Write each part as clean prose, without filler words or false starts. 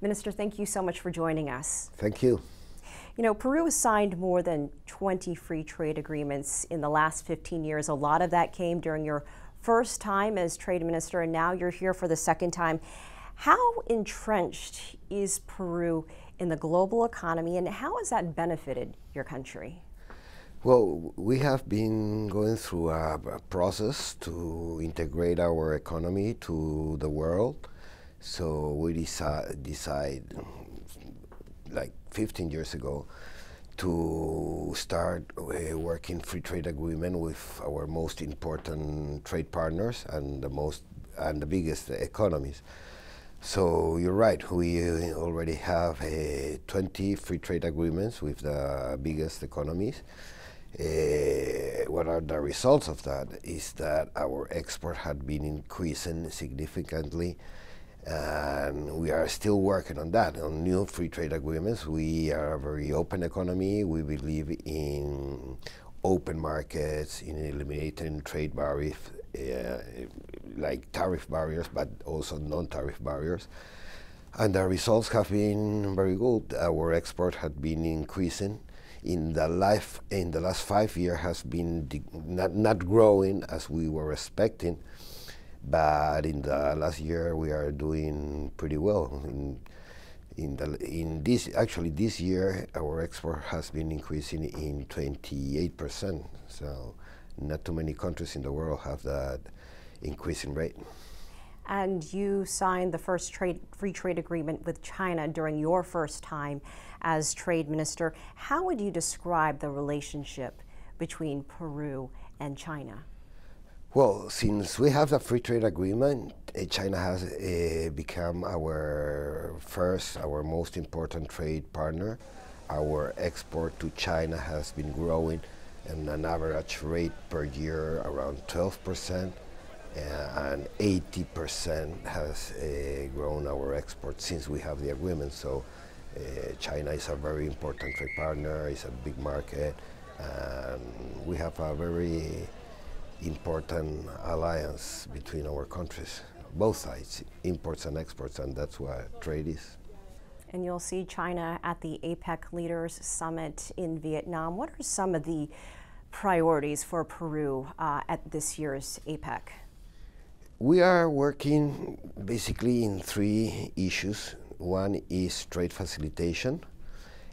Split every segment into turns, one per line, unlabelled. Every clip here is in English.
Minister, thank you so much for joining us.
Thank you.
You know, Peru has signed more than 20 free trade agreements in the last 15 years. A lot of that came during your first time as trade minister, and now you're here for the second time. How entrenched is Peru in the global economy, and how has that benefited your country?
Well, we have been going through a process to integrate our economy to the world. So we decide like 15 years ago to start working free trade agreement with our most important trade partners and the biggest economies. So you're right, we already have 20 free trade agreements with the biggest economies. What are the results of that is that our export had been increasing significantly, and we are still working on that, on new free trade agreements. We are a very open economy. We believe in open markets, in eliminating trade barriers, like tariff barriers, but also non-tariff barriers. And the results have been very good. Our export had been increasing. In the last 5 years has been not growing as we were expecting, but in the last year we are doing pretty well. This year our export has been increasing in 28%. So not too many countries in the world have that increasing rate.
And you signed the first free trade agreement with China during your first time as trade minister. How would you describe the relationship between Peru and China?
Well, since we have the free trade agreement, China has become our most important trade partner. Our export to China has been growing at an average rate per year around 12%. And 80% has grown our export since we have the agreement. So China is a very important trade partner, it's a big market, and we have a very important alliance between our countries, both sides, imports and exports, and that's what trade is.
And you'll see China at the APEC Leaders Summit in Vietnam. What are some of the priorities for Peru at this year's APEC?
We are working basically in 3 issues. One is trade facilitation.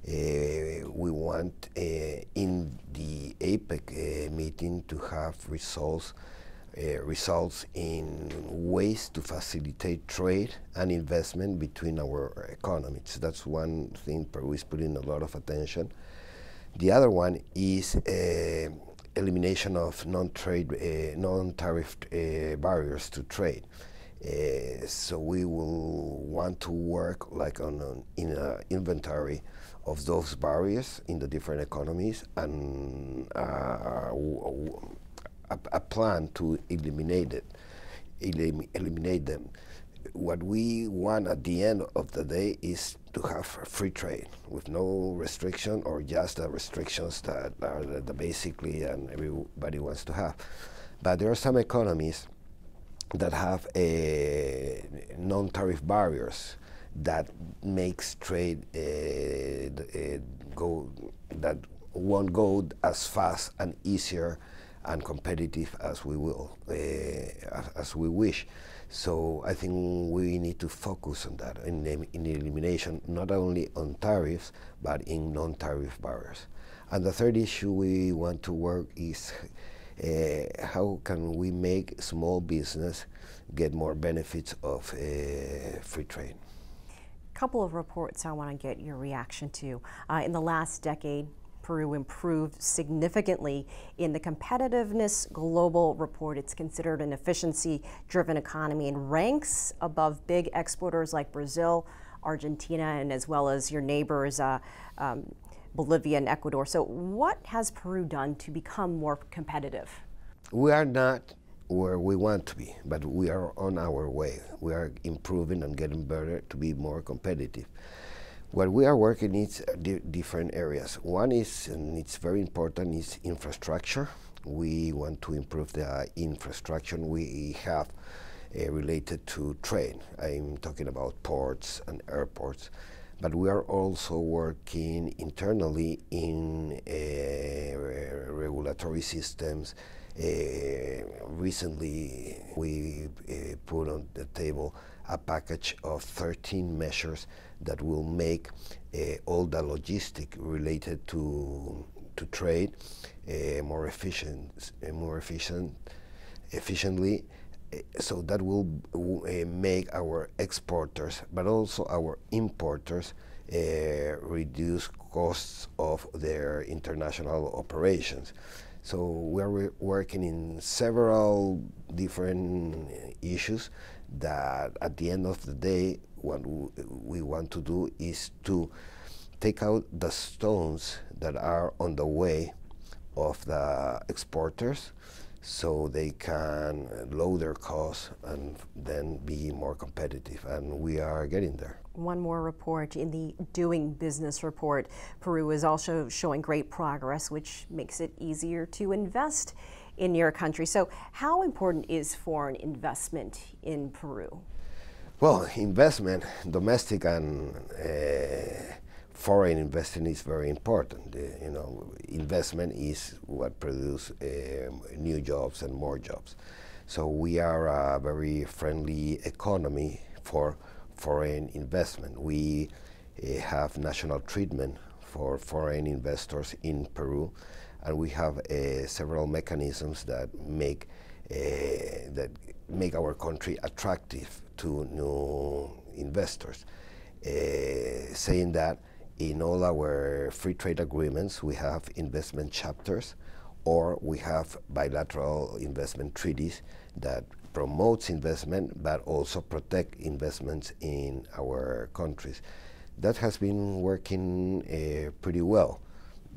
We want in the APEC meeting to have results in ways to facilitate trade and investment between our economies. That's one thing Peru is putting a lot of attention. The other one is elimination of non-tariff barriers to trade. So we will want to work like in an inventory of those barriers in the different economies, and a plan to eliminate them. What we want at the end of the day is to have free trade with no restriction, or just the restrictions that are the basically and everybody wants to have. But there are some economies that have non-tariff barriers that makes trade that won't go as fast and easier and competitive as we wish. So I think we need to focus on that, in elimination, not only on tariffs, but in non-tariff barriers. And the third issue we want to work is how can we make small business get more benefits of free trade.
A couple of reports I want to get your reaction to. In the last decade, Peru improved significantly in the Competitiveness Global Report. It's considered an efficiency-driven economy and ranks above big exporters like Brazil, Argentina, and as well as your neighbors, Bolivia and Ecuador. So what has Peru done to become more competitive?
We are not where we want to be, but we are on our way. We are improving and getting better to be more competitive. What we are working is different areas. One is, and it's very important, is infrastructure. We want to improve the infrastructure. We have related to trade. I'm talking about ports and airports. But we are also working internally in regulatory systems. Recently, we put on the table a package of 13 measures that will make all the logistic related to trade more efficiently. So that will make our exporters, but also our importers, reduce costs of their international operations. So we're working in several different issues that at the end of the day, what we want to do is to take out the stones that are on the way of the exporters, so they can lower their costs and then be more competitive. And we are getting there.
One more report in the Doing Business report. Peru is also showing great progress, which makes it easier to invest in your country. So how important is foreign investment in Peru?
Well, investment, domestic and foreign investing is very important. Investment is what produces new jobs and more jobs. So we are a very friendly economy for foreign investment. We have national treatment for foreign investors in Peru, and we have several mechanisms that make our country attractive to new investors. Saying that, in all our free trade agreements, we have investment chapters, or we have bilateral investment treaties that promotes investment but also protect investments in our countries. That has been working pretty well,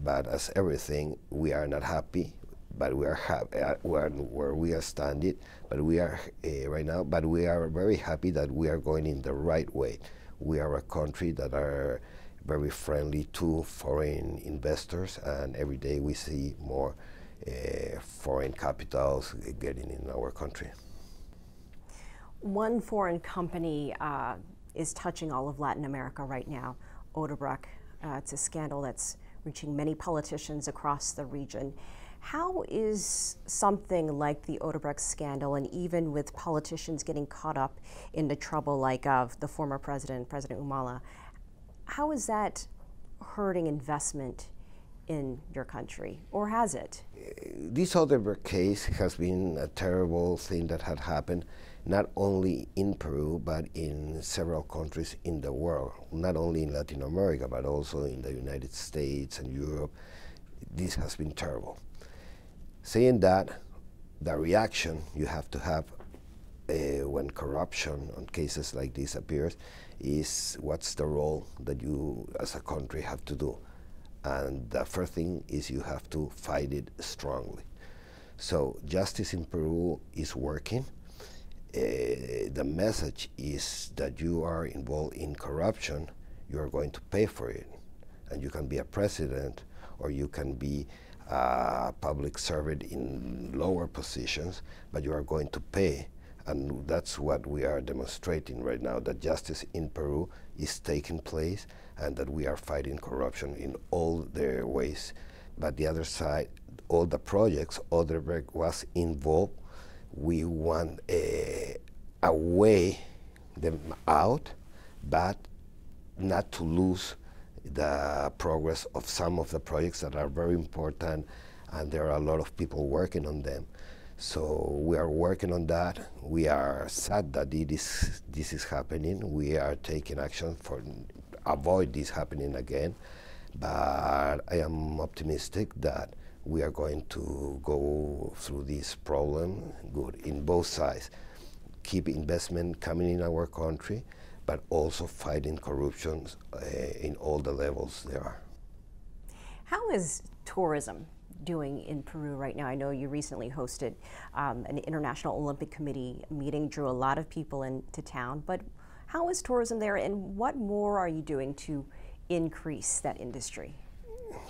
but as everything, we are not happy, but we are happy where we are standing. But we are right now. But we are very happy that we are going in the right way. We are a country that are very friendly to foreign investors, and every day we see more foreign capitals getting in our country.
One foreign company is touching all of Latin America right now, Odebrecht. It's a scandal that's reaching many politicians across the region. How is something like the Odebrecht scandal, and even with politicians getting caught up in the trouble like the former President Humala, how is that hurting investment in your country, or has it?
This Odebrecht case has been a terrible thing that had happened not only in Peru, but in several countries in the world, not only in Latin America, but also in the United States and Europe. This has been terrible. Saying that, the reaction you have to have when corruption on cases like this appears is what's the role that you as a country have to do. And the first thing is you have to fight it strongly. So justice in Peru is working. The message is that you are involved in corruption, you are going to pay for it. And you can be a president, or you can be a public servant in lower positions, but you are going to pay. And that's what we are demonstrating right now, that justice in Peru is taking place and that we are fighting corruption in all their ways. But the other side, all the projects Odebrecht was involved, we want a way them out, but not to lose the progress of some of the projects that are very important, and there are a lot of people working on them. So we are working on that. We are sad that this is happening. We are taking action for avoid this happening again. But I am optimistic that we are going to go through this problem good in both sides. Keep investment coming in our country, but also fighting corruption in all the levels there are.
How is tourism doing in Peru right now? I know you recently hosted an International Olympic Committee meeting, drew a lot of people into town, but how is tourism there, and what more are you doing to increase that industry?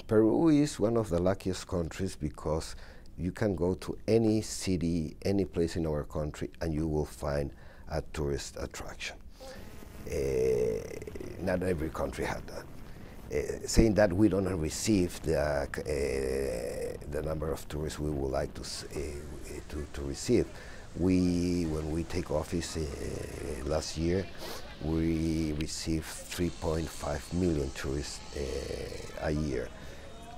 Peru is one of the luckiest countries because You can go to any city, any place in our country, and you will find a tourist attraction. Not every country had that. Saying that, we don't receive the number of tourists we would like to receive. When we take office last year, we received 3.5 million tourists a year.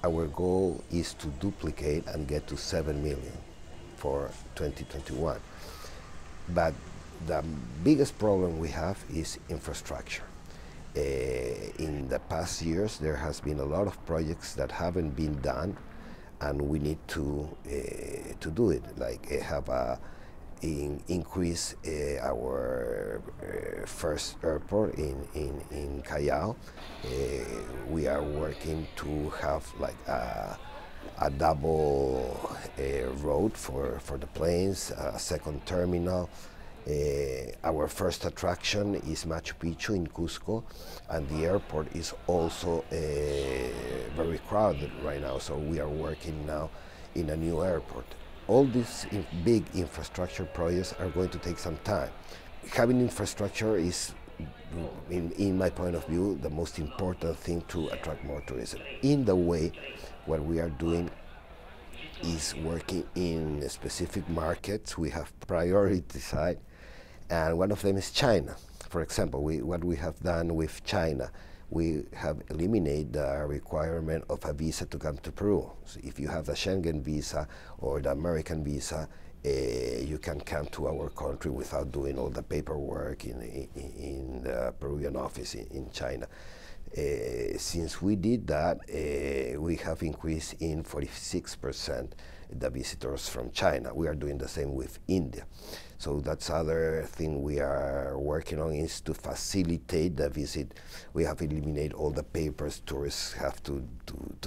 Our goal is to duplicate and get to 7 million for 2021. But the biggest problem we have is infrastructure. In the past years, there has been a lot of projects that haven't been done, and we need to do it. Like increase our first airport in Callao. We are working to have like a double road for the planes, a second terminal. Our first attraction is Machu Picchu in Cusco, and the airport is also very crowded right now, so we are working now in a new airport. All these big infrastructure projects are going to take some time. Having infrastructure is, in my point of view, the most important thing to attract more tourism. In the way, what we are doing is working in specific markets. We have prioritized, and one of them is China. For example, what we have done with China, we have eliminated the requirement of a visa to come to Peru. So if you have the Schengen visa or the American visa, you can come to our country without doing all the paperwork in the Peruvian office in China. Since we did that, we have increased in 46% the visitors from China. We are doing the same with India. So that's other thing we are working on, is to facilitate the visit. We have eliminated all the papers tourists have to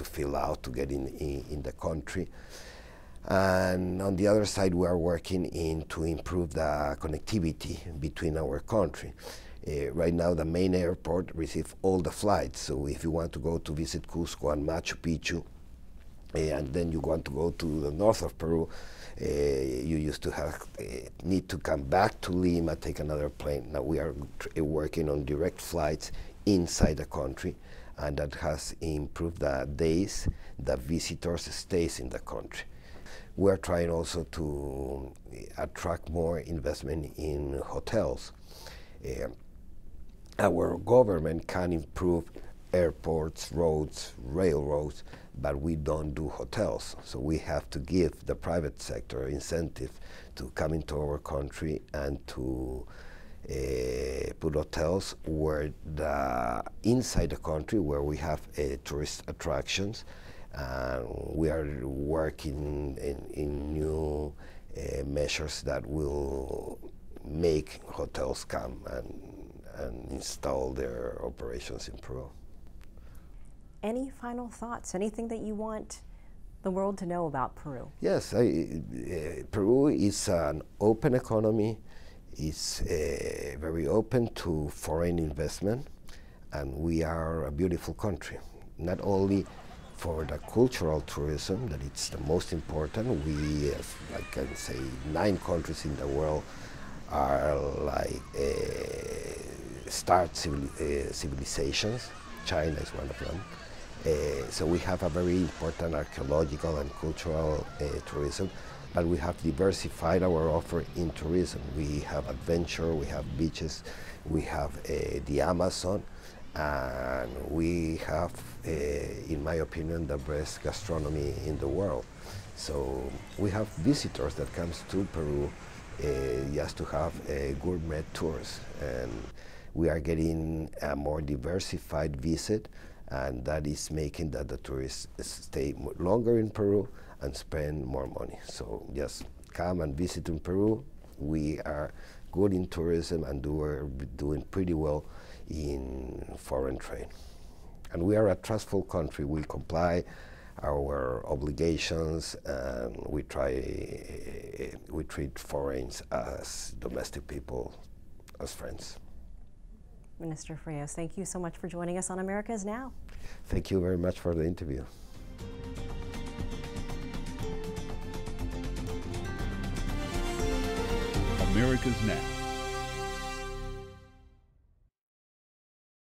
fill out to get in the country. And on the other side, we are working to improve the connectivity between our country. Right now, the main airport receives all the flights. So if you want to go to visit Cusco and Machu Picchu, and then you want to go to the north of Peru, you used to need to come back to Lima, take another plane. Now we are working on direct flights inside the country, and that has improved the days the visitors stays in the country. We are trying also to attract more investment in hotels. Our government can improve airports, roads, railroads, but we don't do hotels. So we have to give the private sector incentive to come into our country and to put hotels where inside the country where we have tourist attractions. We are working in new measures that will make hotels come and install their operations in Peru.
Any final thoughts? Anything that you want the world to know about Peru?
Yes, Peru is an open economy. It's very open to foreign investment, and we are a beautiful country. Not only for the cultural tourism, that it's the most important. We have, I can say, 9 countries in the world are like start civilizations. China is one of them. So we have a very important archaeological and cultural tourism, but we have diversified our offer in tourism. We have adventure, we have beaches, we have the Amazon, and we have, in my opinion, the best gastronomy in the world. So we have visitors that comes to Peru just to have gourmet tours, and we are getting a more diversified visit, and that is making that the tourists stay longer in Peru and spend more money. So just come and visit in Peru. We are good in tourism and we're doing pretty well in foreign trade. And we are a trustful country. We comply our obligations, and we treat foreigners as domestic people, as friends.
Minister Ferreyros, thank you so much for joining us on America's Now.
Thank you very much for the interview.
America's Now.